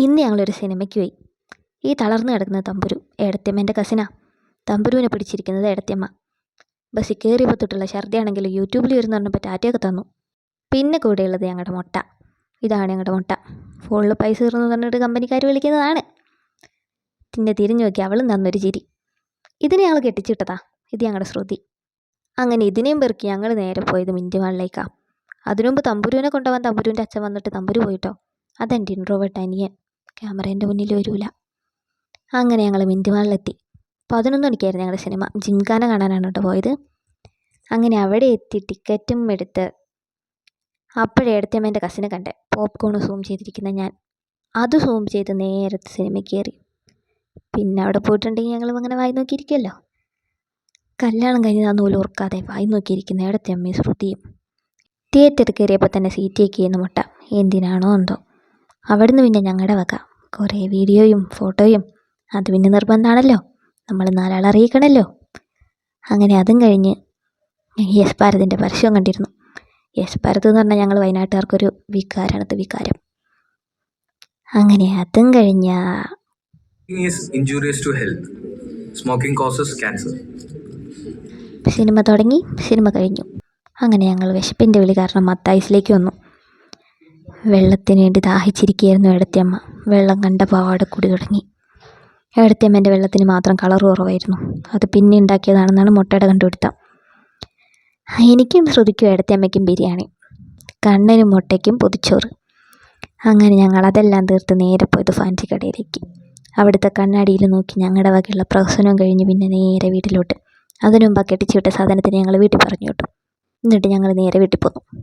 ഇന്ന് ഞങ്ങളൊരു സിനിമയ്ക്ക് പോയി. ഈ തളർന്നു കിടക്കുന്ന തമ്പുരു ഏടത്തിയമ്മേൻ്റെ കസിനാ. തമ്പുരുവിനെ പിടിച്ചിരിക്കുന്നത് ഏടത്തിയമ്മ. ബസ്സിൽ കയറിയപ്പോൾ തൊട്ടുള്ള ഛർദിയാണെങ്കിൽ യൂട്യൂബിൽ വരുന്ന പറഞ്ഞപ്പോൾ ടാറ്റയൊക്കെ തന്നു. പിന്നെ കൂടെയുള്ളത് ഞങ്ങളുടെ മുട്ട. ഇതാണ് ഞങ്ങളുടെ മുട്ട. ഫോണിൽ പൈസ തീർന്നു പറഞ്ഞിട്ട് കമ്പനിക്കാർ വിളിക്കുന്നതാണ്. പിന്നെ തിരിഞ്ഞു നോക്കി അവളും തന്നൊരു ചിരി. ഇതിനെ ഞങ്ങൾ കെട്ടിച്ചിട്ടതാ. ഇത് ഞങ്ങളുടെ ശ്രുതി. അങ്ങനെ ഇതിനെയും പെറുക്കി ഞങ്ങൾ നേരെ പോയത് മിൻറ്റ് മാളിലേക്കാണ്. അതിനുമുമ്പ് തമ്പുരുവിനെ കൊണ്ടുപോകാൻ തമ്പുരുവിൻ്റെ അച്ഛൻ വന്നിട്ട് തമ്പുരു പോയിട്ടോ. അതെൻ്റെ ഇൻട്രോവേർട്ട് അനിയൻ. ക്യാമറേൻ്റെ മുന്നിൽ വരൂല. അങ്ങനെ ഞങ്ങൾ മിൻറ്റ് മാളിലെത്തി. 11 മണിക്കായിരുന്നു ഞങ്ങളുടെ സിനിമ. ജിംഖാന കാണാനാണ് കേട്ടോ പോയത്. അങ്ങനെ അവിടെ എത്തി ടിക്കറ്റും എടുത്ത് അപ്പോഴേ ഏടത്തിയമ്മേൻ്റെ കസിനെ കണ്ടേ. പോപ്കോൺ സൂം ചെയ്തിരിക്കുന്ന ഞാൻ. അത് സൂം ചെയ്ത് നേരത്തെ സിനിമയ്ക്ക് കയറി. പിന്നെ അവിടെ പോയിട്ടുണ്ടെങ്കിൽ ഞങ്ങൾ അങ്ങനെ വായി നോക്കിയിരിക്കുമല്ലോ. കല്യാണം കഴിഞ്ഞാൽ നൂല് ഓർക്കാതെ വായി നോക്കിയിരിക്കുന്ന ഏടത്തിയമ്മയും ശ്രുതിയും. തിയേറ്ററിൽ കയറിയപ്പോൾ തന്നെ സീറ്റിലേക്ക് ചെയ്യുന്ന മുട്ട. എന്തിനാണോ എന്തോ. അവിടുന്ന് പിന്നെ ഞങ്ങളുടെ വക കുറേ വീഡിയോയും ഫോട്ടോയും. അത് പിന്നെ നിർബന്ധമാണല്ലോ, നമ്മൾ 4 ആളെ അറിയിക്കണമല്ലോ. അങ്ങനെ അതും കഴിഞ്ഞ് യെസ് ഭാരതിൻ്റെ പരസ്യം കണ്ടിരുന്നു. യെസ് ഭാരത് എന്ന് പറഞ്ഞാൽ ഞങ്ങൾ വയനാട്ടുകാർക്കൊരു വികാരമാണത്, വികാരം. അങ്ങനെ അതും കഴിഞ്ഞ സിനിമ തുടങ്ങി, സിനിമ കഴിഞ്ഞു. അങ്ങനെ ഞങ്ങൾ വിശപ്പിൻ്റെ വിളി കാരണം മത്തായിസിലേക്ക് വന്നു. വെള്ളത്തിന് വേണ്ടി ദാഹിച്ചിരിക്കുകയായിരുന്നു ഏടത്തിയമ്മ. വെള്ളം കണ്ട പാടെ കുടി തുടങ്ങി. ഏടത്തിയമ്മേൻ്റെ വെള്ളത്തിന് മാത്രം കളർ കുറവായിരുന്നു. അത് പിന്നെ ഉണ്ടാക്കിയതാണെന്നാണ് മുട്ടയുടെ കണ്ടുപിടുത്തം. എനിക്കും ശ്രുതിക്കും ഏടത്തിയമ്മയ്ക്കും ബിരിയാണി, കണ്ണനും മുട്ടയ്ക്കും പൊതിച്ചോറ്. അങ്ങനെ ഞങ്ങൾ അതെല്ലാം തീർത്ത് നേരെ പോയത് ഫാൻസി കടയിലേക്ക്. അവിടുത്തെ കണ്ണാടിയിൽ നോക്കി ഞങ്ങളുടെ വകയുള്ള പ്രഹസനവും കഴിഞ്ഞ് പിന്നെ നേരെ വീട്ടിലോട്ട്. അതിനു മുമ്പ് കെട്ടിച്ചു വിട്ട സാധനത്തിന് ഞങ്ങൾ വീട്ടിൽ പറഞ്ഞു കേട്ടു. എന്നിട്ട് ഞങ്ങൾ നേരെ വീട്ടിൽ പോന്നു.